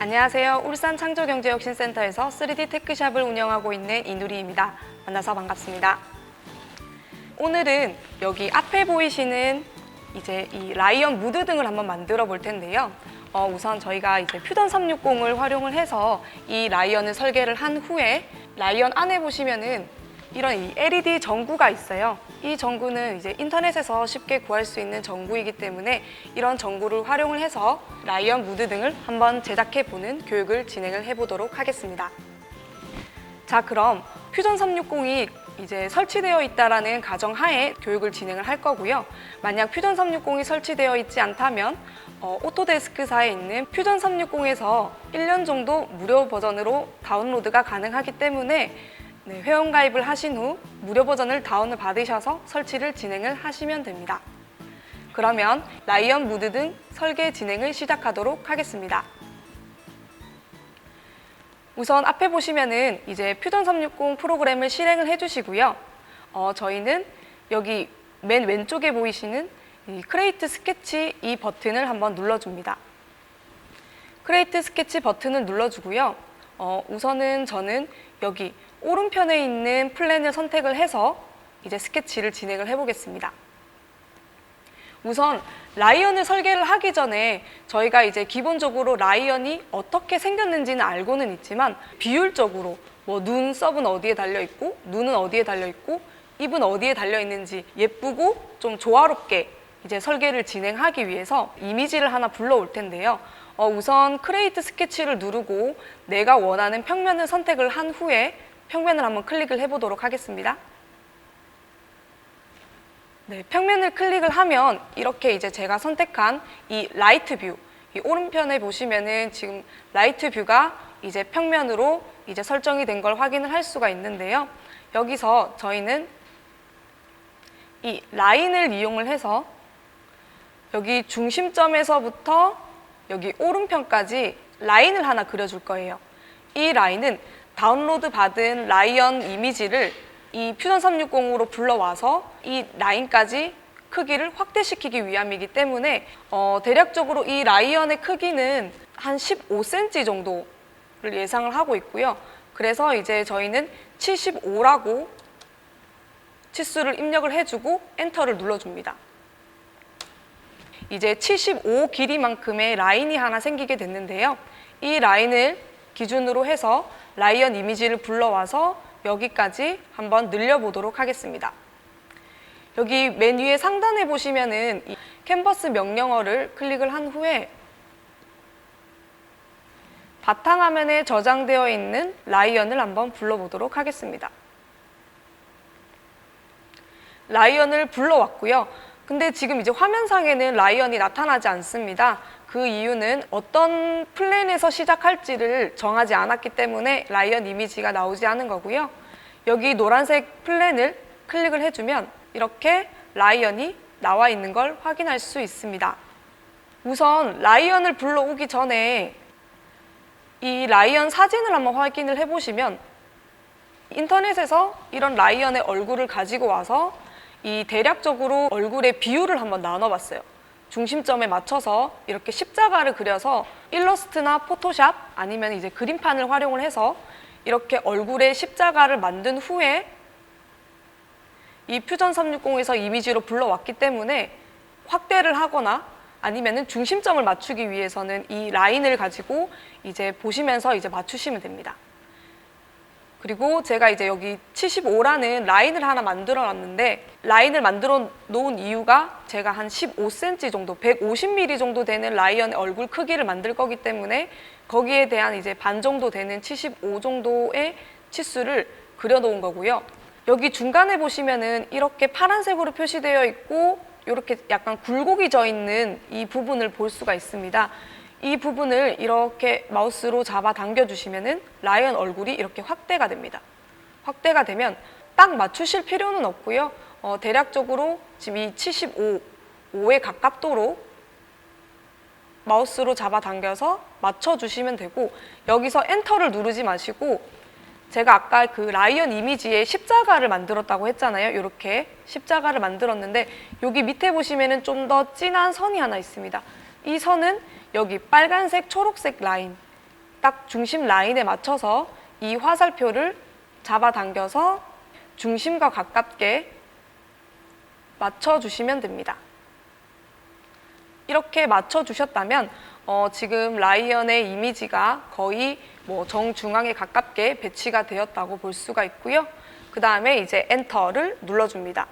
안녕하세요. 울산 창조경제혁신센터에서 3D 테크샵을 운영하고 있는 이누리입니다. 만나서 반갑습니다. 오늘은 여기 앞에 보이시는 이제 이 라이언 무드 등을 한번 만들어 볼 텐데요. 우선 저희가 이제 퓨전 360을 활용을 해서 이 라이언을 설계를 한 후에 라이언 안에 보시면은 이런 이 LED 전구가 있어요. 이 전구는 이제 인터넷에서 쉽게 구할 수 있는 전구이기 때문에 이런 전구를 활용을 해서 라이언 무드 등을 한번 제작해 보는 교육을 진행을 해 보도록 하겠습니다. 자, 그럼 퓨전 360이 이제 설치되어 있다라는 가정하에 교육을 진행을 할 거고요. 만약 퓨전 360이 설치되어 있지 않다면 오토데스크사에 있는 퓨전 360에서 1년 정도 무료 버전으로 다운로드가 가능하기 때문에 회원가입을 하신 후 무료 버전을 다운을 받으셔서 설치를 진행을 하시면 됩니다. 그러면 라이언 무드 등 설계 진행을 시작하도록 하겠습니다. 우선 앞에 보시면은 이제 퓨전 360 프로그램을 실행을 해주시고요. 저희는 여기 맨 왼쪽에 보이시는 이 크레이트 스케치 이 버튼을 한번 눌러줍니다. 크레이트 스케치 버튼을 눌러주고요. 우선은 저는 여기 오른편에 있는 플랜을 선택을 해서 이제 스케치를 진행을 해보겠습니다. 우선 라이언을 설계를 하기 전에 저희가 이제 기본적으로 라이언이 어떻게 생겼는지는 알고는 있지만 비율적으로 뭐 눈썹은 어디에 달려있고 눈은 어디에 달려있고 입은 어디에 달려있는지 예쁘고 좀 조화롭게 이제 설계를 진행하기 위해서 이미지를 하나 불러올 텐데요. 우선 크레이트 스케치를 누르고 내가 원하는 평면을 선택을 한 후에 평면을 한번 클릭을 해보도록 하겠습니다. 네, 평면을 클릭을 하면 이렇게 이제 제가 선택한 이 라이트 뷰, 이 오른편에 보시면은 지금 라이트 뷰가 이제 평면으로 이제 설정이 된 걸 확인을 할 수가 있는데요. 여기서 저희는 이 라인을 이용을 해서 여기 중심점에서부터 여기 오른편까지 라인을 하나 그려줄 거예요. 이 라인은 다운로드 받은 라이언 이미지를 이 퓨전 360으로 불러와서 이 라인까지 크기를 확대시키기 위함이기 때문에 대략적으로 이 라이언의 크기는 한 15cm 정도를 예상을 하고 있고요. 그래서 이제 저희는 75라고 치수를 입력을 해주고 엔터를 눌러줍니다. 이제 75 길이만큼의 라인이 하나 생기게 됐는데요. 이 라인을 기준으로 해서 라이언 이미지를 불러와서 여기까지 한번 늘려보도록 하겠습니다. 여기 맨 위에 상단에 보시면은 이 캔버스 명령어를 클릭을 한 후에 바탕화면에 저장되어 있는 라이언을 한번 불러보도록 하겠습니다. 라이언을 불러왔고요. 근데 지금 이제 화면상에는 라이언이 나타나지 않습니다. 그 이유는 어떤 플랜에서 시작할지를 정하지 않았기 때문에 라이언 이미지가 나오지 않은 거고요. 여기 노란색 플랜을 클릭을 해주면 이렇게 라이언이 나와 있는 걸 확인할 수 있습니다. 우선 라이언을 불러오기 전에 이 라이언 사진을 한번 확인을 해보시면 인터넷에서 이런 라이언의 얼굴을 가지고 와서 이 대략적으로 얼굴의 비율을 한번 나눠봤어요. 중심점에 맞춰서 이렇게 십자가를 그려서 일러스트나 포토샵 아니면 이제 그림판을 활용을 해서 이렇게 얼굴에 십자가를 만든 후에 이 퓨전 360에서 이미지로 불러왔기 때문에 확대를 하거나 아니면은 중심점을 맞추기 위해서는 이 라인을 가지고 이제 보시면서 이제 맞추시면 됩니다. 그리고 제가 이제 여기 75라는 라인을 하나 만들어 놨는데 라인을 만들어 놓은 이유가 제가 한 15cm 정도, 150mm 정도 되는 라이언의 얼굴 크기를 만들 거기 때문에 거기에 대한 이제 반 정도 되는 75 정도의 치수를 그려 놓은 거고요. 여기 중간에 보시면은 이렇게 파란색으로 표시되어 있고 이렇게 약간 굴곡이 져 있는 이 부분을 볼 수가 있습니다. 이 부분을 이렇게 마우스로 잡아 당겨 주시면은 라이언 얼굴이 이렇게 확대가 됩니다. 확대가 되면 딱 맞추실 필요는 없고요. 대략적으로 지금 이 75에 가깝도록 마우스로 잡아 당겨서 맞춰 주시면 되고 여기서 엔터를 누르지 마시고 제가 아까 그 라이언 이미지에 십자가를 만들었다고 했잖아요. 이렇게 십자가를 만들었는데 여기 밑에 보시면은 좀 더 진한 선이 하나 있습니다. 이 선은 여기 빨간색, 초록색 라인 딱 중심 라인에 맞춰서 이 화살표를 잡아당겨서 중심과 가깝게 맞춰주시면 됩니다. 이렇게 맞춰주셨다면 지금 라이언의 이미지가 거의 정중앙에 가깝게 배치가 되었다고 볼 수가 있고요. 그 다음에 이제 엔터를 눌러줍니다.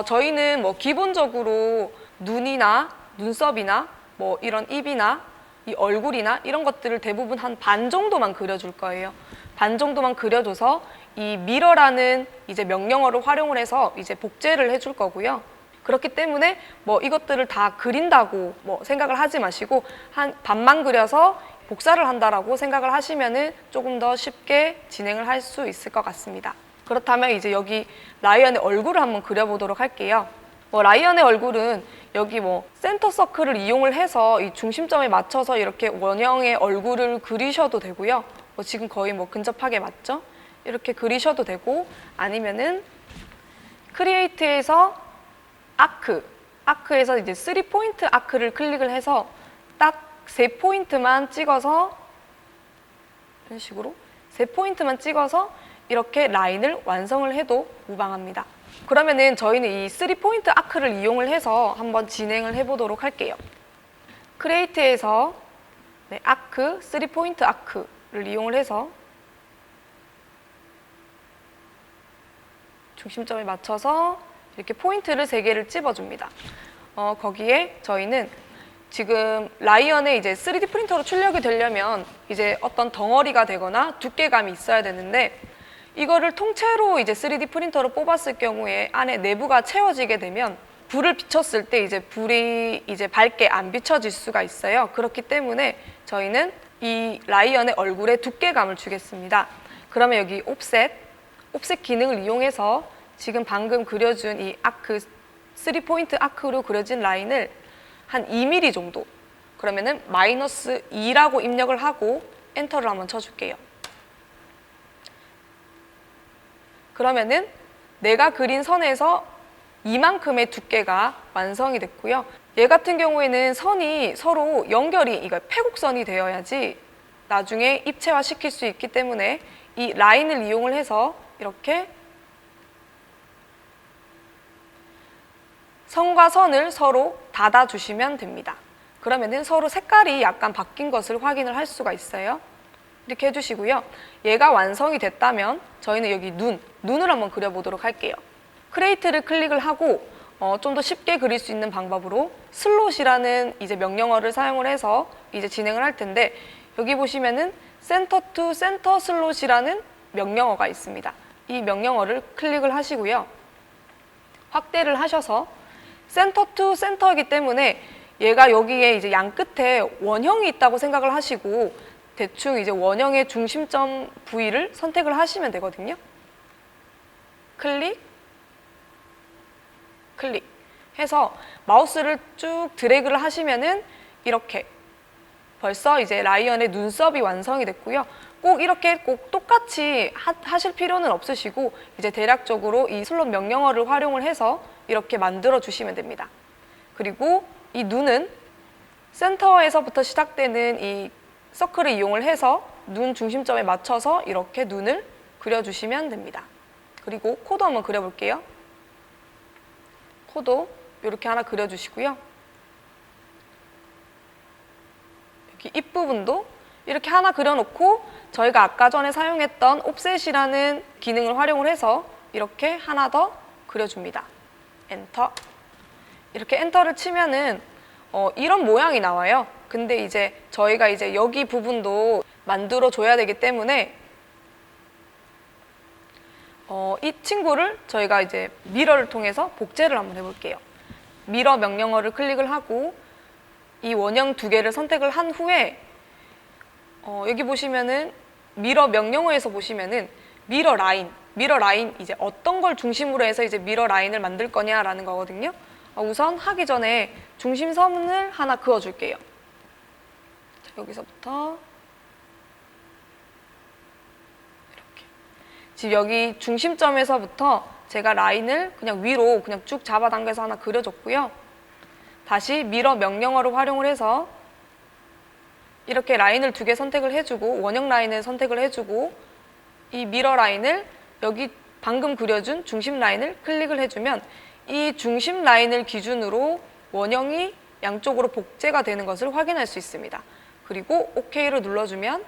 저희는 기본적으로 눈이나 눈썹이나 이런 입이나 이 얼굴이나 이런 것들을 대부분 한 반 정도만 그려줄 거예요. 반 정도만 그려줘서 이 미러라는 이제 명령어를 활용을 해서 이제 복제를 해줄 거고요. 그렇기 때문에 이것들을 다 그린다고 생각을 하지 마시고 한 반만 그려서 복사를 한다라고 생각을 하시면은 조금 더 쉽게 진행을 할 수 있을 것 같습니다. 그렇다면 이제 여기 라이언의 얼굴을 한번 그려보도록 할게요. 라이언의 얼굴은 여기 센터 서클을 이용을 해서 이 중심점에 맞춰서 이렇게 원형의 얼굴을 그리셔도 되고요. 지금 거의 근접하게 맞죠? 이렇게 그리셔도 되고, 아니면은 크리에이트에서 아크에서 이제 3포인트 아크를 클릭을 해서 딱 3포인트만 찍어서 이런 식으로 3포인트만 찍어서 이렇게 라인을 완성을 해도 무방합니다. 그러면은 저희는 이 3포인트 아크를 이용을 해서 한번 진행을 해보도록 할게요. 크리에이트에서 아크, 3포인트 아크를 이용을 해서 중심점에 맞춰서 이렇게 포인트를 3개를 찝어줍니다. 거기에 저희는 지금 라이언에 이제 3D 프린터로 출력이 되려면 이제 어떤 덩어리가 되거나 두께감이 있어야 되는데, 이거를 통째로 이제 3D 프린터로 뽑았을 경우에 안에 내부가 채워지게 되면 불을 비췄을 때 이제 불이 이제 밝게 안 비춰질 수가 있어요. 그렇기 때문에 저희는 이 라이언의 얼굴에 두께감을 주겠습니다. 그러면 여기 옵셋 기능을 이용해서 지금 방금 그려준 이 아크, 3포인트 아크로 그려진 라인을 한 2mm 정도, 그러면은 -2라고 입력을 하고 엔터를 한번 쳐줄게요. 그러면은 내가 그린 선에서 이만큼의 두께가 완성이 됐고요. 얘 같은 경우에는 선이 서로 연결이, 이거 패곡선이 되어야지 나중에 입체화 시킬 수 있기 때문에 이 라인을 이용을 해서 이렇게 선과 선을 서로 닫아주시면 됩니다. 그러면은 서로 색깔이 약간 바뀐 것을 확인을 할 수가 있어요. 이렇게 해주시고요. 얘가 완성이 됐다면 저희는 여기 눈을 한번 그려보도록 할게요. 크리에이트를 클릭을 하고 좀 더 쉽게 그릴 수 있는 방법으로 슬롯이라는 이제 명령어를 사용을 해서 이제 진행을 할 텐데, 여기 보시면은 센터 투 센터 슬롯이라는 명령어가 있습니다. 이 명령어를 클릭을 하시고요. 확대를 하셔서 센터 투 센터이기 때문에 얘가 여기에 이제 양 끝에 원형이 있다고 생각을 하시고 대충 이제 원형의 중심점 부위를 선택을 하시면 되거든요. 클릭 해서 마우스를 쭉 드래그를 하시면은 이렇게 벌써 이제 라이언의 눈썹이 완성이 됐고요. 꼭 이렇게 꼭 똑같이 하실 필요는 없으시고 이제 대략적으로 이 슬롯 명령어를 활용을 해서 이렇게 만들어 주시면 됩니다. 그리고 이 눈은 센터에서부터 시작되는 이 서클을 이용을 해서 눈 중심점에 맞춰서 이렇게 눈을 그려주시면 됩니다. 그리고 코도 한번 그려볼게요. 코도 이렇게 하나 그려주시고요. 여기 입 부분도 이렇게 하나 그려놓고 저희가 아까 전에 사용했던 옵셋이라는 기능을 활용을 해서 이렇게 하나 더 그려줍니다. 엔터. 이렇게 엔터를 치면은 이런 모양이 나와요. 근데 이제 저희가 이제 여기 부분도 만들어 줘야 되기 때문에 이 친구를 저희가 이제 미러를 통해서 복제를 한번 해볼게요. 미러 명령어를 클릭을 하고 이 원형 2개를 선택을 한 후에 여기 보시면은 미러 명령어에서 보시면은 미러 라인 이제 어떤 걸 중심으로 해서 이제 미러 라인을 만들 거냐라는 거거든요. 우선 하기 전에 중심선을 하나 그어줄게요. 자, 여기서부터 이렇게 지금 여기 중심점에서부터 제가 라인을 그냥 위로 그냥 쭉 잡아당겨서 하나 그려줬고요. 다시 미러 명령어를 활용을 해서 이렇게 라인을 2개 선택을 해주고 원형 라인을 선택을 해주고 이 미러 라인을 여기 방금 그려준 중심 라인을 클릭을 해주면 이 중심 라인을 기준으로 원형이 양쪽으로 복제가 되는 것을 확인할 수 있습니다. 그리고 OK를 눌러주면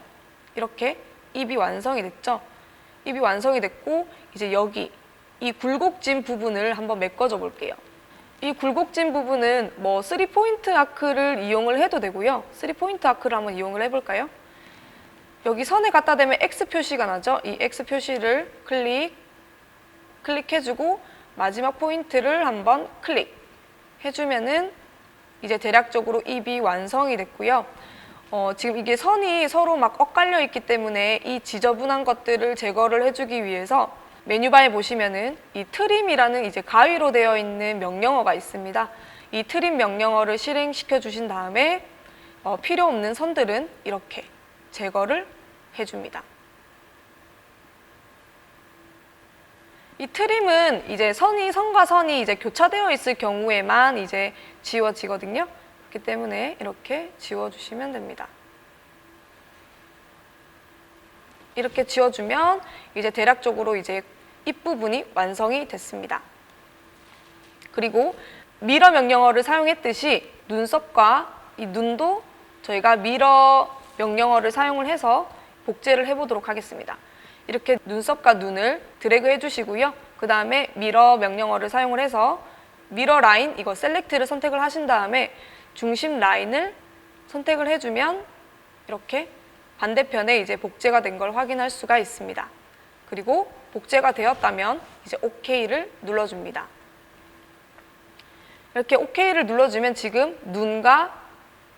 이렇게 입이 완성이 됐죠. 입이 완성이 됐고 이제 여기 이 굴곡진 부분을 한번 메꿔줘 볼게요. 이 굴곡진 부분은 뭐 3포인트 아크를 이용을 해도 되고요. 3포인트 아크를 한번 이용을 해볼까요? 여기 선에 갖다 대면 X 표시가 나죠. 이 X 표시를 클릭해주고 마지막 포인트를 한번 클릭해주면은 이제 대략적으로 입이 완성이 됐고요. 지금 이게 선이 서로 막 엇갈려 있기 때문에 이 지저분한 것들을 제거를 해주기 위해서 메뉴바에 보시면은 이 트림이라는 이제 가위로 되어 있는 명령어가 있습니다. 이 트림 명령어를 실행시켜 주신 다음에 필요 없는 선들은 이렇게 제거를 해줍니다. 이 트림은 이제 선과 선이 이제 교차되어 있을 경우에만 이제 지워지거든요. 그렇기 때문에 이렇게 지워주시면 됩니다. 이렇게 지워주면 이제 대략적으로 이제 입부분이 완성이 됐습니다. 그리고 미러 명령어를 사용했듯이 눈썹과 이 눈도 저희가 미러 명령어를 사용을 해서 복제를 해보도록 하겠습니다. 이렇게 눈썹과 눈을 드래그 해주시고요. 그 다음에 미러 명령어를 사용을 해서 미러 라인 이거 셀렉트를 선택을 하신 다음에 중심 라인을 선택을 해주면 이렇게 반대편에 이제 복제가 된 걸 확인할 수가 있습니다. 그리고 복제가 되었다면 이제 OK를 눌러줍니다. 이렇게 OK를 눌러주면 지금 눈과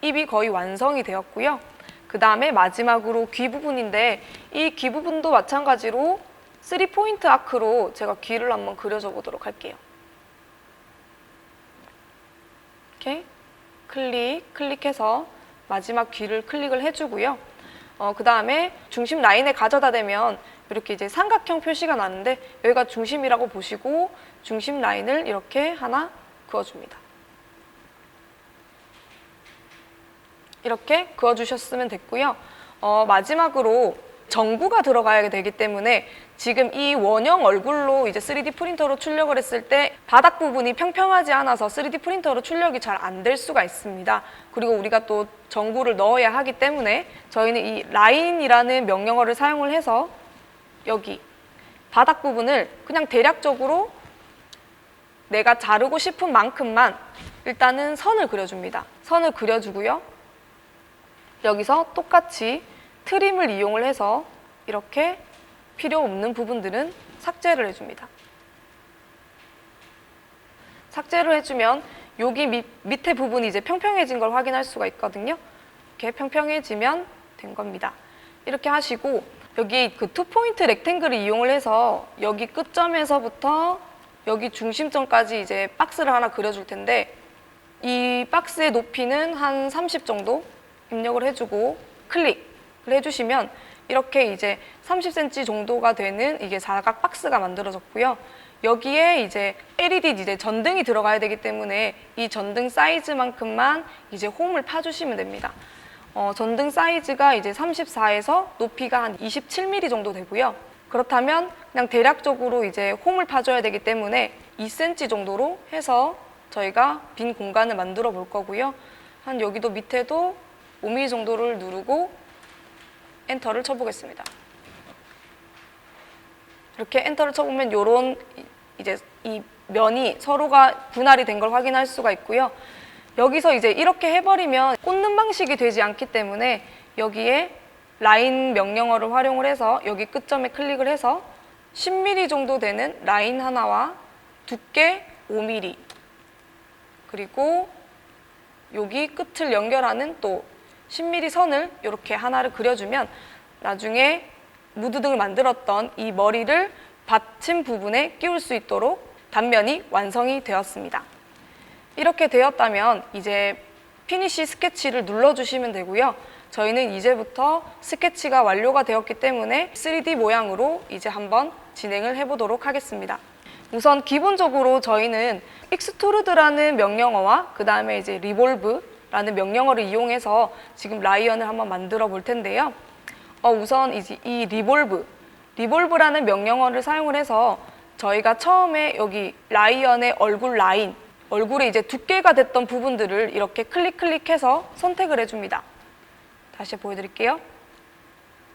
입이 거의 완성이 되었고요. 그 다음에 마지막으로 귀 부분인데 이 귀 부분도 마찬가지로 3포인트 아크로 제가 귀를 한번 그려줘 보도록 할게요. 이렇게 클릭해서 마지막 귀를 클릭을 해주고요. 그 다음에 중심 라인에 가져다 대면 이렇게 이제 삼각형 표시가 나는데 여기가 중심이라고 보시고 중심 라인을 이렇게 하나 그어줍니다. 이렇게 그어주셨으면 됐고요. 마지막으로 전구가 들어가야 되기 때문에 지금 이 원형 얼굴로 이제 3D 프린터로 출력을 했을 때 바닥 부분이 평평하지 않아서 3D 프린터로 출력이 잘 안 될 수가 있습니다. 그리고 우리가 또 전구를 넣어야 하기 때문에 저희는 이 라인이라는 명령어를 사용을 해서 여기 바닥 부분을 그냥 대략적으로 내가 자르고 싶은 만큼만 일단은 선을 그려줍니다. 선을 그려주고요. 여기서 똑같이 트림을 이용을 해서 이렇게 필요 없는 부분들은 삭제를 해줍니다. 삭제를 해주면 여기 밑에 부분이 이제 평평해진 걸 확인할 수가 있거든요. 이렇게 평평해지면 된 겁니다. 이렇게 하시고 여기 그 2포인트 렉탱글을 이용을 해서 여기 끝점에서부터 여기 중심점까지 이제 박스를 하나 그려줄 텐데 이 박스의 높이는 한 30 정도 입력을 해주고 클릭을 해주시면 이렇게 이제 30cm 정도가 되는 이게 사각 박스가 만들어졌고요. 여기에 이제 LED 이제 전등이 들어가야 되기 때문에 이 전등 사이즈만큼만 이제 홈을 파주시면 됩니다. 전등 사이즈가 이제 34에서 높이가 한 27mm 정도 되고요. 그렇다면 그냥 대략적으로 이제 홈을 파줘야 되기 때문에 2cm 정도로 해서 저희가 빈 공간을 만들어 볼 거고요. 한 여기도 밑에도 5mm 정도를 누르고 엔터를 쳐보겠습니다. 이렇게 엔터를 쳐보면 요런 이제 이 면이 서로가 분할이 된 걸 확인할 수가 있고요. 여기서 이제 이렇게 해버리면 꽂는 방식이 되지 않기 때문에 여기에 라인 명령어를 활용을 해서 여기 끝점에 클릭을 해서 10mm 정도 되는 라인 하나와 두께 5mm 그리고 여기 끝을 연결하는 또 10mm 선을 이렇게 하나를 그려주면 나중에 무드등을 만들었던 이 머리를 받침 부분에 끼울 수 있도록 단면이 완성이 되었습니다. 이렇게 되었다면 이제 피니시 스케치를 눌러주시면 되고요. 저희는 이제부터 스케치가 완료가 되었기 때문에 3D 모양으로 이제 한번 진행을 해보도록 하겠습니다. 우선 기본적으로 저희는 익스트루드라는 명령어와 그 다음에 이제 리볼브 라는 명령어를 이용해서 지금 라이언을 한번 만들어 볼 텐데요. 우선 이 리볼브라는 명령어를 사용을 해서 저희가 처음에 여기 라이언의 얼굴 라인, 얼굴에 이제 두께가 됐던 부분들을 이렇게 클릭해서 선택을 해줍니다. 다시 보여드릴게요.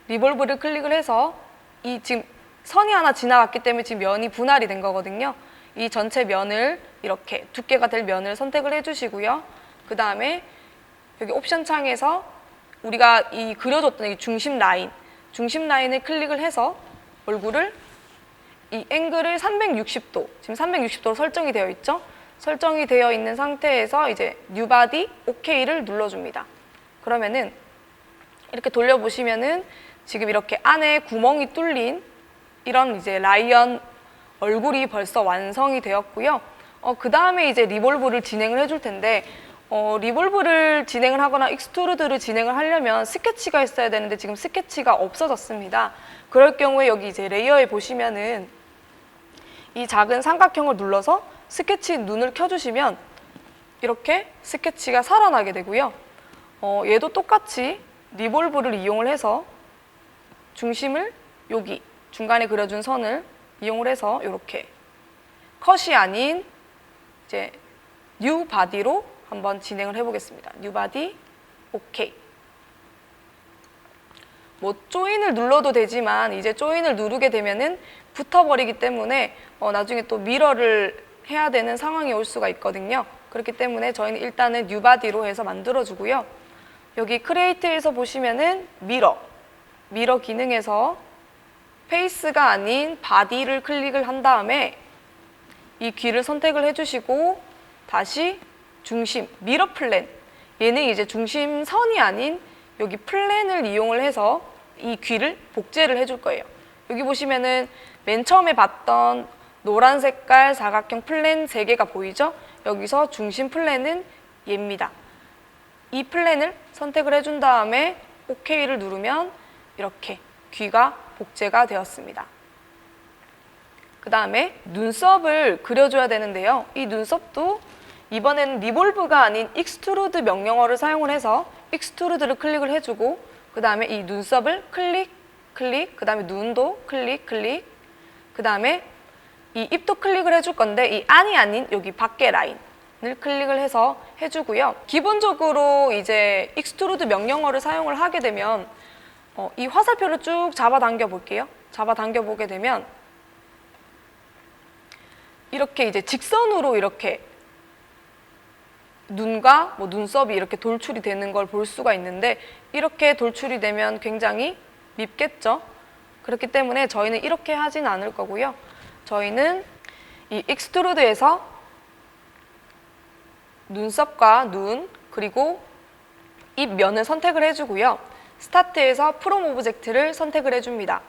리볼브를 클릭을 해서 이 지금 선이 하나 지나갔기 때문에 지금 면이 분할이 된 거거든요. 이 전체 면을 이렇게 두께가 될 면을 선택을 해주시고요. 그 다음에 여기 옵션 창에서 우리가 이 그려줬던 이 중심 라인을 클릭을 해서 얼굴을 이 앵글을 360도, 지금 360도로 설정이 되어 있죠? 설정이 되어 있는 상태에서 이제 뉴 바디 OK를 눌러줍니다. 그러면은 이렇게 돌려보시면은 지금 이렇게 안에 구멍이 뚫린 이런 이제 라이언 얼굴이 벌써 완성이 되었고요. 그 다음에 이제 리볼브를 진행을 해줄 텐데, 리볼브를 진행을 하거나 익스트루드를 진행을 하려면 스케치가 있어야 되는데 지금 스케치가 없어졌습니다. 그럴 경우에 여기 이제 레이어에 보시면은 이 작은 삼각형을 눌러서 스케치 눈을 켜주시면 이렇게 스케치가 살아나게 되고요. 얘도 똑같이 리볼브를 이용을 해서 중심을 여기 중간에 그려준 선을 이용을 해서 이렇게 컷이 아닌 이제 뉴 바디로 한번 진행을 해보겠습니다. 뉴 바디 오케이. 뭐 조인을 눌러도 되지만 이제 조인을 누르게 되면은 붙어버리기 때문에 나중에 또 미러를 해야 되는 상황이 올 수가 있거든요. 그렇기 때문에 저희는 일단은 뉴 바디로 해서 만들어주고요. 여기 크리에이트에서 보시면은 미러 기능에서 페이스가 아닌 바디를 클릭을 한 다음에 이 귀를 선택을 해주시고 다시 중심, 미러 플랜, 얘는 이제 중심선이 아닌 여기 플랜을 이용을 해서 이 귀를 복제를 해줄 거예요. 여기 보시면은 맨 처음에 봤던 노란 색깔 사각형 플랜 3개가 보이죠? 여기서 중심 플랜은 얘입니다. 이 플랜을 선택을 해준 다음에 OK를 누르면 이렇게 귀가 복제가 되었습니다. 그 다음에 눈썹을 그려줘야 되는데요. 이 눈썹도 이번에는 리볼브가 아닌 익스트루드 명령어를 사용을 해서 익스트루드를 클릭을 해주고 그 다음에 이 눈썹을 클릭, 그 다음에 눈도 클릭, 그 다음에 이 입도 클릭을 해줄 건데 이 안이 아닌 여기 밖에 라인을 클릭을 해서 해주고요. 기본적으로 이제 익스트루드 명령어를 사용을 하게 되면 이 화살표를 쭉 잡아당겨 볼게요. 잡아당겨 보게 되면 이렇게 이제 직선으로 이렇게 눈과 눈썹이 이렇게 돌출이 되는 걸 볼 수가 있는데 이렇게 돌출이 되면 굉장히 밉겠죠. 그렇기 때문에 저희는 이렇게 하진 않을 거고요. 저희는 이 익스트루드에서 눈썹과 눈 그리고 입 면을 선택을 해주고요. 스타트에서 프롬 오브젝트를 선택을 해줍니다.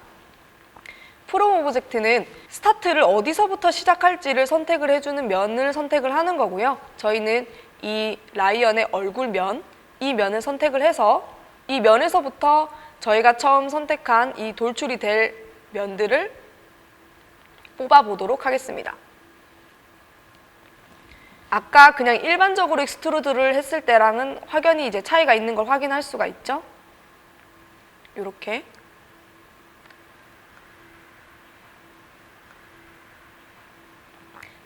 프롬 오브젝트는 스타트를 어디서부터 시작할지를 선택을 해주는 면을 선택을 하는 거고요. 저희는 이 라이언의 얼굴면, 이 면을 선택을 해서 이 면에서부터 저희가 처음 선택한 이 돌출이 될 면들을 뽑아보도록 하겠습니다. 아까 그냥 일반적으로 익스트루드를 했을 때랑은 확연히 이제 차이가 있는 걸 확인할 수가 있죠. 이렇게.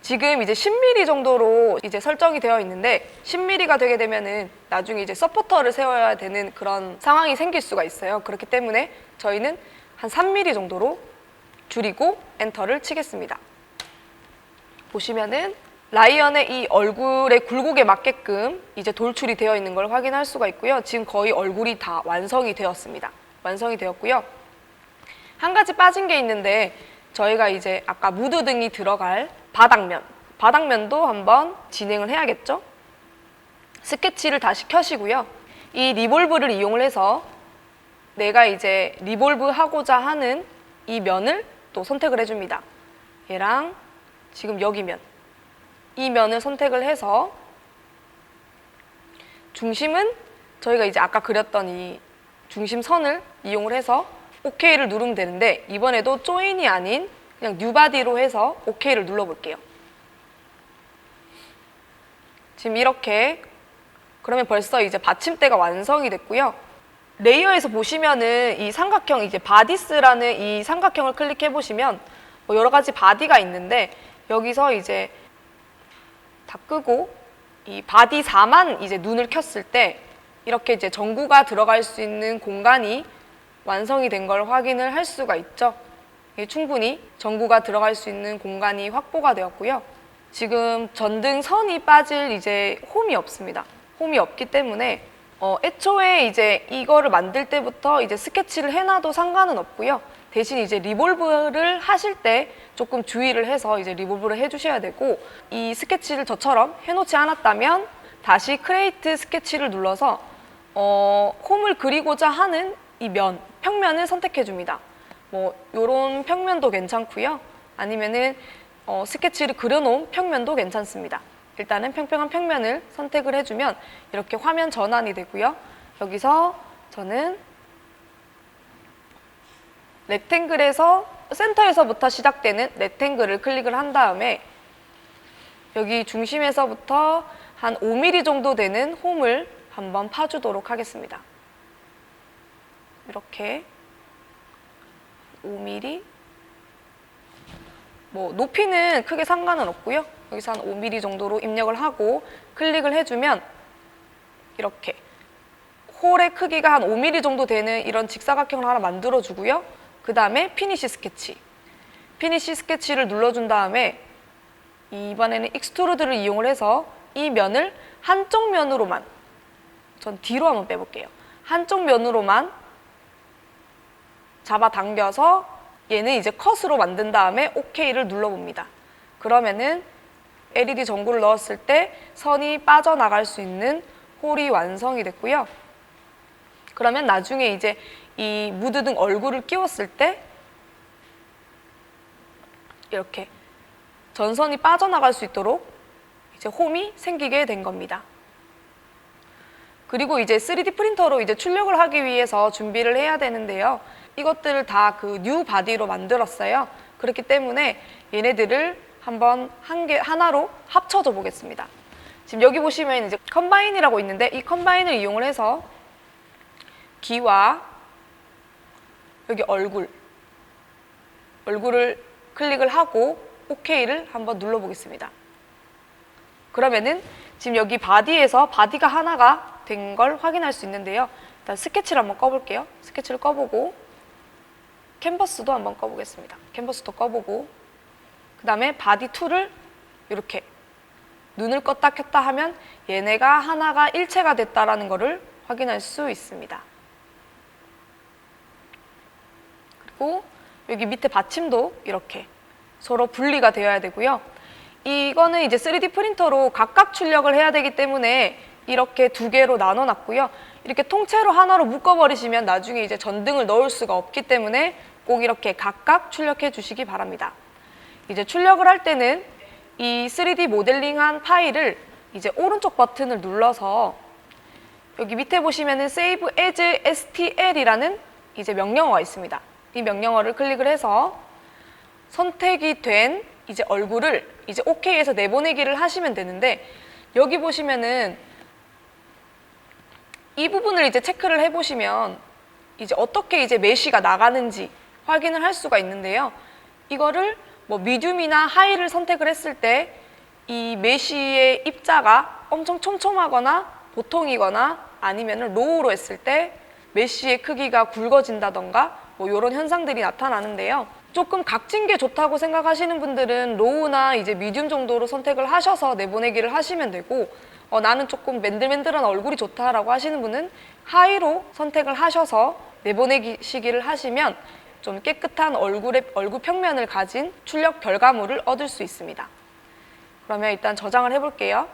지금 이제 10mm 정도로 이제 설정이 되어 있는데 10mm가 되게 되면은 나중에 이제 서포터를 세워야 되는 그런 상황이 생길 수가 있어요. 그렇기 때문에 저희는 한 3mm 정도로 줄이고 엔터를 치겠습니다. 보시면은 라이언의 이 얼굴의 굴곡에 맞게끔 이제 돌출이 되어 있는 걸 확인할 수가 있고요. 지금 거의 얼굴이 다 완성이 되었습니다. 완성이 되었고요. 한 가지 빠진 게 있는데 저희가 이제 아까 무드 등이 들어갈 바닥면도 한번 진행을 해야겠죠. 스케치를 다시 켜시고요. 이 리볼브를 이용을 해서 내가 이제 리볼브 하고자 하는 이 면을 또 선택을 해줍니다. 얘랑 지금 여기 면, 이 면을 선택을 해서 중심은 저희가 이제 아까 그렸던 이 중심선을 이용을 해서 OK를 누르면 되는데 이번에도 조인이 아닌 그냥 뉴바디로 해서 OK를 눌러볼게요. 지금 이렇게 그러면 벌써 이제 받침대가 완성이 됐고요. 레이어에서 보시면은 이 삼각형, 이제 바디스라는 이 삼각형을 클릭해 보시면 뭐 여러 가지 바디가 있는데, 여기서 이제 다 끄고 이 바디4만 이제 눈을 켰을 때 이렇게 이제 전구가 들어갈 수 있는 공간이 완성이 된 걸 확인을 할 수가 있죠. 충분히 전구가 들어갈 수 있는 공간이 확보가 되었고요. 지금 전등 선이 빠질 이제 홈이 없습니다. 홈이 없기 때문에 애초에 이제 이거를 만들 때부터 이제 스케치를 해놔도 상관은 없고요. 대신 이제 리볼브를 하실 때 조금 주의를 해서 이제 리볼브를 해주셔야 되고, 이 스케치를 저처럼 해놓지 않았다면 다시 크레이트 스케치를 눌러서 홈을 그리고자 하는 이 평면을 선택해 줍니다. 뭐 요런 평면도 괜찮고요. 아니면은 스케치를 그려놓은 평면도 괜찮습니다. 일단은 평평한 평면을 선택을 해주면 이렇게 화면 전환이 되고요. 여기서 저는 렉탱글에서 센터에서부터 시작되는 렉탱글을 클릭을 한 다음에 여기 중심에서부터 한 5mm 정도 되는 홈을 한번 파주도록 하겠습니다. 이렇게 5mm, 뭐 높이는 크게 상관은 없고요. 여기서 한 5mm 정도로 입력을 하고 클릭을 해주면 이렇게 홀의 크기가 한 5mm 정도 되는 이런 직사각형을 하나 만들어주고요. 그 다음에 피니시 스케치. 피니시 스케치를 눌러준 다음에 이번에는 익스트루드를 이용을 해서 이 면을 한쪽 면으로만, 전 뒤로 한번 빼볼게요. 한쪽 면으로만 잡아당겨서 얘는 이제 컷으로 만든 다음에 OK를 눌러봅니다. 그러면은 LED 전구를 넣었을 때 선이 빠져나갈 수 있는 홀이 완성이 됐고요. 그러면 나중에 이제 이 무드등 얼굴을 끼웠을 때 이렇게 전선이 빠져나갈 수 있도록 이제 홈이 생기게 된 겁니다. 그리고 이제 3D 프린터로 이제 출력을 하기 위해서 준비를 해야 되는데요. 이것들을 다 그 뉴 바디로 만들었어요. 그렇기 때문에 얘네들을 한번 하나로 합쳐줘 보겠습니다. 지금 여기 보시면 이제 컴바인이라고 있는데, 이 컴바인을 이용을 해서 귀와 여기 얼굴을 클릭을 하고 OK를 한번 눌러보겠습니다. 그러면은 지금 여기 바디에서 바디가 하나가 된 걸 확인할 수 있는데요. 일단 스케치를 한번 꺼볼게요. 스케치를 꺼보고 캔버스도 한번 꺼보겠습니다. 캔버스도 꺼보고 그 다음에 바디 2를 이렇게 눈을 껐다 켰다 하면 얘네가 하나가 일체가 됐다라는 것을 확인할 수 있습니다. 그리고 여기 밑에 받침도 이렇게 서로 분리가 되어야 되고요. 이거는 이제 3D 프린터로 각각 출력을 해야 되기 때문에 이렇게 두 개로 나눠 놨고요. 이렇게 통째로 하나로 묶어버리시면 나중에 이제 전등을 넣을 수가 없기 때문에 꼭 이렇게 각각 출력해 주시기 바랍니다. 이제 출력을 할 때는 이 3D 모델링한 파일을 이제 오른쪽 버튼을 눌러서 여기 밑에 보시면은 Save as STL이라는 이제 명령어가 있습니다. 이 명령어를 클릭을 해서 선택이 된 이제 얼굴을 이제 OK에서 내보내기를 하시면 되는데, 여기 보시면은 이 부분을 이제 체크를 해보시면 이제 어떻게 이제 메쉬가 나가는지 확인을 할 수가 있는데요. 이거를 뭐 미디움이나 하이를 선택을 했을 때 이 메쉬의 입자가 엄청 촘촘하거나 보통이거나 아니면은 로우로 했을 때 메쉬의 크기가 굵어진다던가 뭐 이런 현상들이 나타나는데요. 조금 각진 게 좋다고 생각하시는 분들은 로우나 이제 미디움 정도로 선택을 하셔서 내보내기를 하시면 되고, 나는 조금 맨들맨들한 얼굴이 좋다라고 하시는 분은 하이로 선택을 하셔서 내보내시기를 하시면 좀 깨끗한 얼굴 평면을 가진 출력 결과물을 얻을 수 있습니다. 그러면 일단 저장을 해볼게요.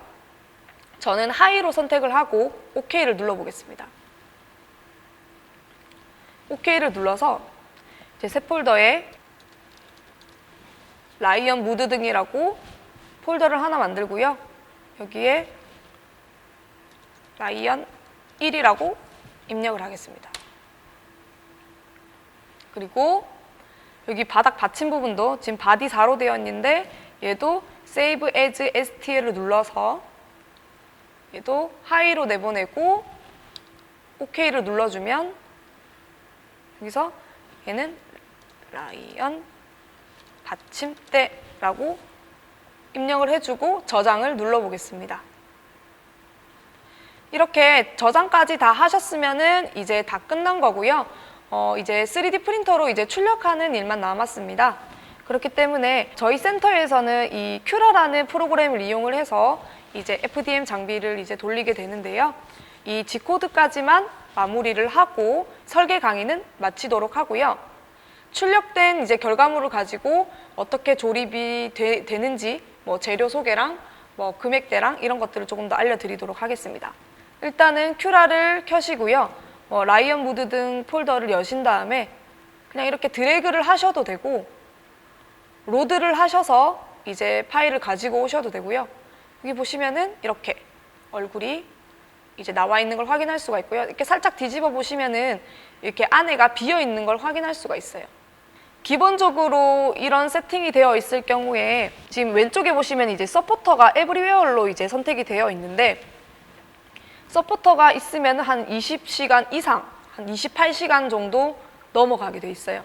저는 하이로 선택을 하고 OK를 눌러보겠습니다. OK를 눌러서 제 새 폴더에 라이언 무드 등이라고 폴더를 하나 만들고요. 여기에 라이언 1이라고 입력을 하겠습니다. 그리고 여기 바닥 받침 부분도 지금 바디 4로 되어 있는데 얘도 Save as STL을 눌러서 얘도 하이로 내보내고 OK를 눌러주면 여기서 얘는 라이언 받침대라고 입력을 해주고 저장을 눌러보겠습니다. 이렇게 저장까지 다 하셨으면은 이제 다 끝난 거고요. 이제 3D 프린터로 이제 출력하는 일만 남았습니다. 그렇기 때문에 저희 센터에서는 이 큐라라는 프로그램을 이용을 해서 이제 FDM 장비를 이제 돌리게 되는데요. 이 G코드까지만 마무리를 하고 설계 강의는 마치도록 하고요. 출력된 이제 결과물을 가지고 어떻게 조립이 되는지 뭐 재료 소개랑 뭐 금액대랑 이런 것들을 조금 더 알려드리도록 하겠습니다. 일단은 큐라를 켜시고요. 라이언 무드 등 폴더를 여신 다음에 그냥 이렇게 드래그를 하셔도 되고 로드를 하셔서 이제 파일을 가지고 오셔도 되고요. 여기 보시면은 이렇게 얼굴이 이제 나와 있는 걸 확인할 수가 있고요. 이렇게 살짝 뒤집어 보시면은 이렇게 안에가 비어 있는 걸 확인할 수가 있어요. 기본적으로 이런 세팅이 되어 있을 경우에 지금 왼쪽에 보시면 이제 서포터가 에브리웨어로 이제 선택이 되어 있는데 서포터가 있으면 한 20시간 이상, 한 28시간 정도 넘어가게 돼 있어요.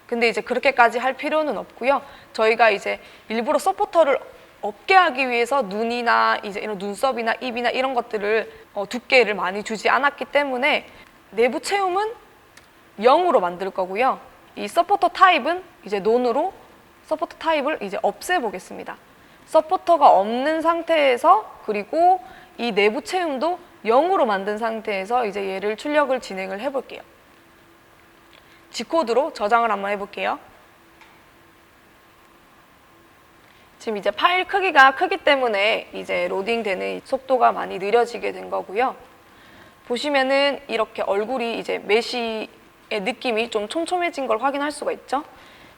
근데 이제 그렇게까지 할 필요는 없고요. 저희가 이제 일부러 서포터를 없게 하기 위해서 눈이나 이제 이런 눈썹이나 입이나 이런 것들을 두께를 많이 주지 않았기 때문에 내부 채움은 0으로 만들 거고요. 이 서포터 타입은 이제 논으로 서포터 타입을 이제 없애 보겠습니다. 서포터가 없는 상태에서 그리고 이 내부 채움도 0으로 만든 상태에서 이제 얘를 출력을 진행을 해볼게요. G코드로 저장을 한번 해볼게요. 지금 이제 파일 크기가 크기 때문에 이제 로딩되는 속도가 많이 느려지게 된 거고요. 보시면은 이렇게 얼굴이 이제 메쉬의 느낌이 좀 촘촘해진 걸 확인할 수가 있죠.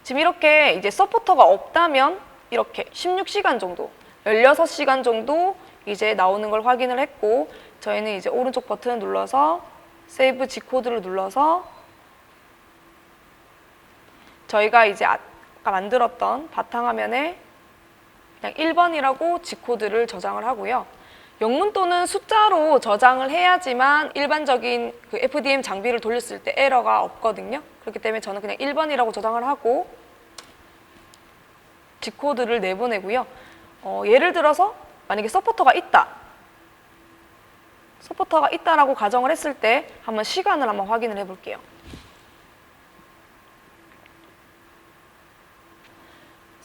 지금 이렇게 이제 서포터가 없다면 이렇게 16시간 정도, 16시간 정도 이제 나오는 걸 확인을 했고 저희는 이제 오른쪽 버튼을 눌러서 세이브 G코드를 눌러서 저희가 이제 아까 만들었던 바탕화면에 그냥 1번이라고 G코드를 저장을 하고요. 영문 또는 숫자로 저장을 해야지만 일반적인 그 FDM 장비를 돌렸을 때 에러가 없거든요. 그렇기 때문에 저는 그냥 1번이라고 저장을 하고 G코드를 내보내고요. 예를 들어서 만약에 서포터가 있다라고 가정을 했을 때 한번 시간을 한번 확인을 해볼게요.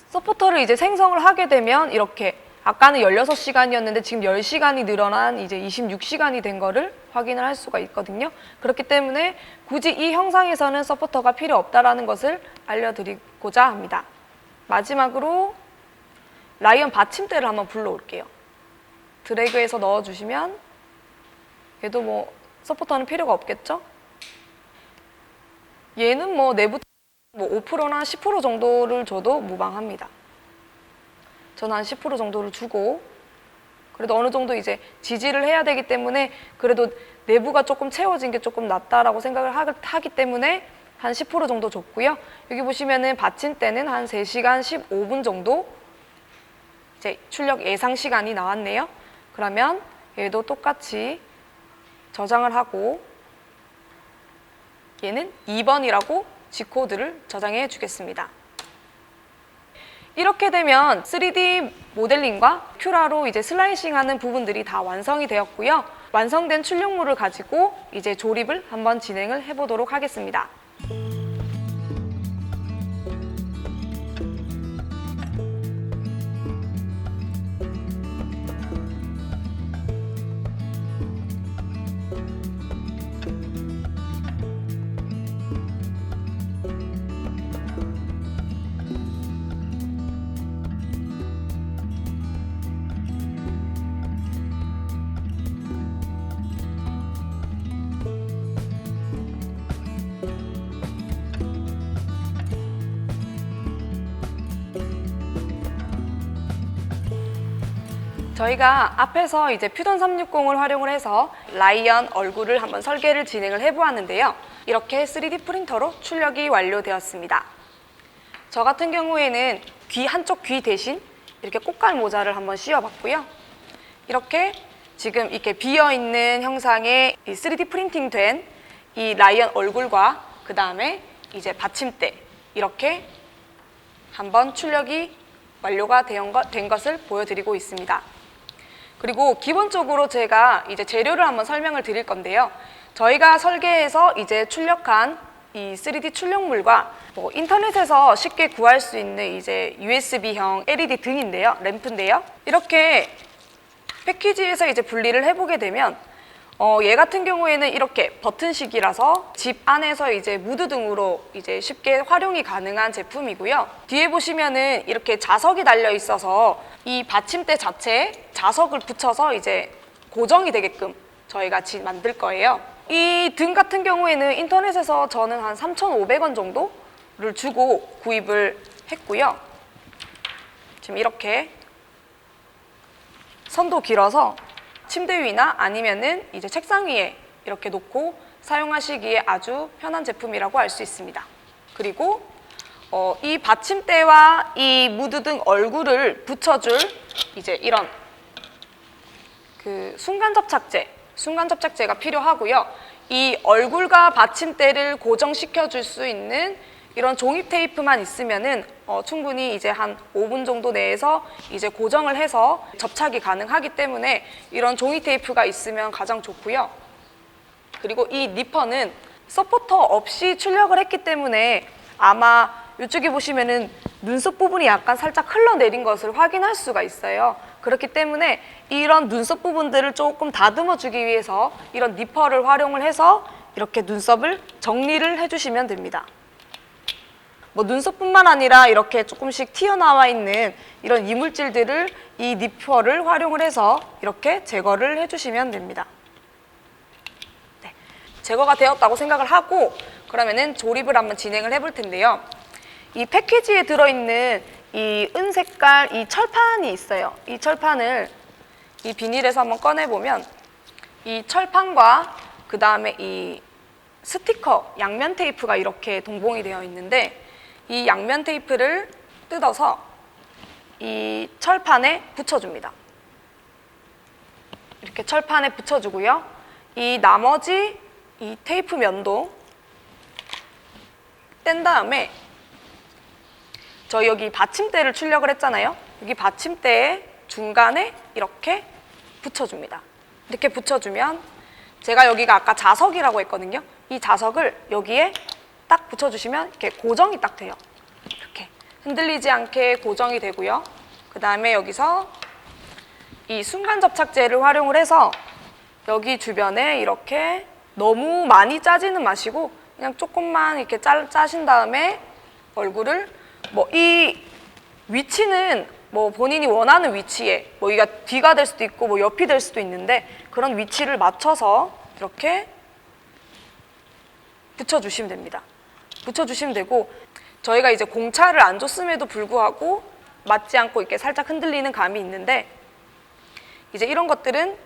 서포터를 이제 생성을 하게 되면 이렇게 아까는 16시간이었는데 지금 10시간이 늘어난 이제 26시간이 된 거를 확인을 할 수가 있거든요. 그렇기 때문에 굳이 이 형상에서는 서포터가 필요 없다라는 것을 알려드리고자 합니다. 마지막으로 라이언 받침대를 한번 불러올게요. 드래그해서 넣어주시면 얘도 뭐 서포터는 필요가 없겠죠? 얘는 뭐 내부 5%나 10% 정도를 줘도 무방합니다. 저는 한 10% 정도를 주고 그래도 어느 정도 이제 지지를 해야 되기 때문에 그래도 내부가 조금 채워진 게 조금 낫다라고 생각을 하기 때문에 한 10% 정도 줬고요. 여기 보시면은 받침대는 한 3시간 15분 정도 이제 출력 예상 시간이 나왔네요. 그러면 얘도 똑같이 저장을 하고 얘는 2번이라고 G코드를 저장해 주겠습니다. 이렇게 되면 3D 모델링과 큐라로 이제 슬라이싱하는 부분들이 다 완성이 되었고요. 완성된 출력물을 가지고 이제 조립을 한번 진행을 해보도록 하겠습니다. 저희가 앞에서 이제 퓨전 360을 활용을 해서 라이언 얼굴을 한번 설계를 진행을 해보았는데요. 이렇게 3D 프린터로 출력이 완료되었습니다. 저 같은 경우에는 한쪽 귀 대신 이렇게 꽃갈 모자를 한번 씌워봤고요. 이렇게 지금 이렇게 비어있는 형상의 이 3D 프린팅된 이 라이언 얼굴과 그 다음에 이제 받침대 이렇게 한번 출력이 완료가 된 것을 보여드리고 있습니다. 그리고 기본적으로 제가 이제 재료를 한번 설명을 드릴 건데요. 저희가 설계해서 이제 출력한 이 3D 출력물과 인터넷에서 쉽게 구할 수 있는 이제 USB형 LED 등인데요, 램프인데요. 이렇게 패키지에서 이제 분리를 해보게 되면 얘 같은 경우에는 이렇게 버튼식이라서 집 안에서 이제 무드 등으로 이제 쉽게 활용이 가능한 제품이고요. 뒤에 보시면은 이렇게 자석이 달려 있어서 이 받침대 자체에 자석을 붙여서 이제 고정이 되게끔 저희가 만들 거예요. 이 등 같은 경우에는 인터넷에서 저는 한 3,500원 정도를 주고 구입을 했고요. 지금 이렇게 선도 길어서 침대 위나 아니면은 이제 책상 위에 이렇게 놓고 사용하시기에 아주 편한 제품이라고 할 수 있습니다. 그리고 이 받침대와 이 무드 등 얼굴을 붙여줄 이제 이런 그 순간 접착제가 필요하고요. 이 얼굴과 받침대를 고정시켜 줄 수 있는 이런 종이 테이프만 있으면은 충분히 이제 한 5분 정도 내에서 이제 고정을 해서 접착이 가능하기 때문에 이런 종이 테이프가 있으면 가장 좋고요. 그리고 이 니퍼는 서포터 없이 출력을 했기 때문에 아마 이쪽에 보시면은 눈썹 부분이 약간 살짝 흘러내린 것을 확인할 수가 있어요. 그렇기 때문에 이런 눈썹 부분들을 조금 다듬어 주기 위해서 이런 니퍼를 활용을 해서 이렇게 눈썹을 정리를 해주시면 됩니다. 눈썹뿐만 아니라 이렇게 조금씩 튀어나와 있는 이런 이물질들을 이 니퍼를 활용을 해서 이렇게 제거를 해주시면 됩니다. 네, 제거가 되었다고 생각을 하고 그러면은 조립을 한번 진행을 해볼 텐데요. 이 패키지에 들어있는 이 은색깔 이 철판이 있어요. 이 철판을 이 비닐에서 한번 꺼내보면 이 철판과 그 다음에 이 스티커 양면 테이프가 이렇게 동봉이 되어 있는데 이 양면 테이프를 뜯어서 이 철판에 붙여줍니다. 이렇게 철판에 붙여주고요. 이 나머지 이 테이프 면도 뗀 다음에 저희 여기 받침대를 출력을 했잖아요. 여기 받침대의 중간에 이렇게 붙여줍니다. 이렇게 붙여주면 제가 여기가 아까 자석이라고 했거든요. 이 자석을 여기에 딱 붙여주시면 이렇게 고정이 딱 돼요. 이렇게 흔들리지 않게 고정이 되고요. 그 다음에 여기서 이 순간 접착제를 활용을 해서 여기 주변에 이렇게 너무 많이 짜지는 마시고 그냥 조금만 이렇게 짜신 다음에 얼굴을 이 위치는 본인이 원하는 위치에 여기가 뒤가 될 수도 있고 옆이 될 수도 있는데 그런 위치를 맞춰서 이렇게 붙여주시면 됩니다. 붙여주시면 되고 저희가 이제 공차를 안 줬음에도 불구하고 맞지 않고 이렇게 살짝 흔들리는 감이 있는데 이제 이런 것들은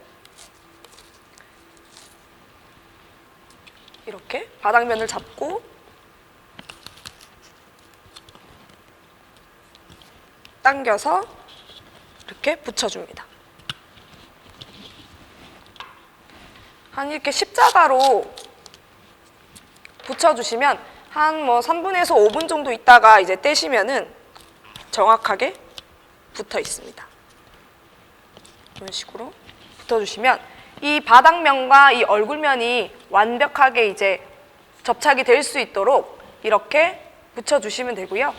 이렇게 바닥면을 잡고 당겨서 이렇게 붙여줍니다. 한 이렇게 십자가로 붙여주시면 한 3분에서 5분 정도 있다가 이제 떼시면은 정확하게 붙어 있습니다. 이런 식으로 붙여주시면 이 바닥면과 이 얼굴면이 완벽하게 이제 접착이 될 수 있도록 이렇게 붙여주시면 되고요.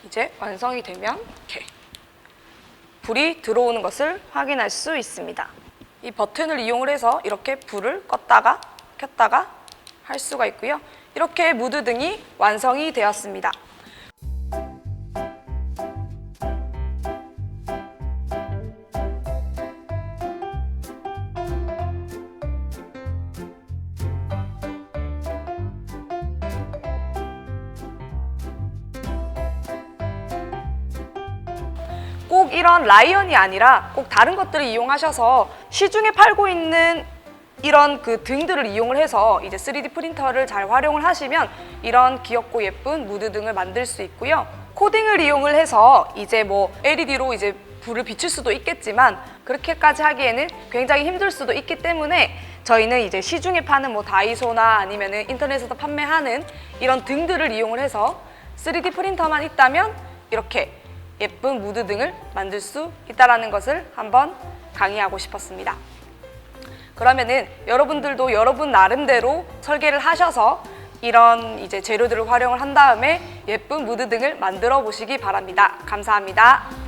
이제 완성이 되면 이렇게 불이 들어오는 것을 확인할 수 있습니다. 이 버튼을 이용을 해서 이렇게 불을 껐다가 켰다가 할 수가 있고요. 이렇게 무드 등이 완성이 되었습니다. 꼭 이런 라이언이 아니라 꼭 다른 것들을 이용하셔서 시중에 팔고 있는 이런 그 등들을 이용을 해서 이제 3D 프린터를 잘 활용을 하시면 이런 귀엽고 예쁜 무드 등을 만들 수 있고요. 코딩을 이용을 해서 이제 LED로 이제 불을 비출 수도 있겠지만 그렇게까지 하기에는 굉장히 힘들 수도 있기 때문에 저희는 이제 시중에 파는 뭐 다이소나 아니면은 인터넷에서 판매하는 이런 등들을 이용을 해서 3D 프린터만 있다면 이렇게 예쁜 무드등을 만들 수 있다는 것을 한번 강의하고 싶었습니다. 그러면은 여러분들도 여러분 나름대로 설계를 하셔서 이런 이제 재료들을 활용을 한 다음에 예쁜 무드등을 만들어 보시기 바랍니다. 감사합니다.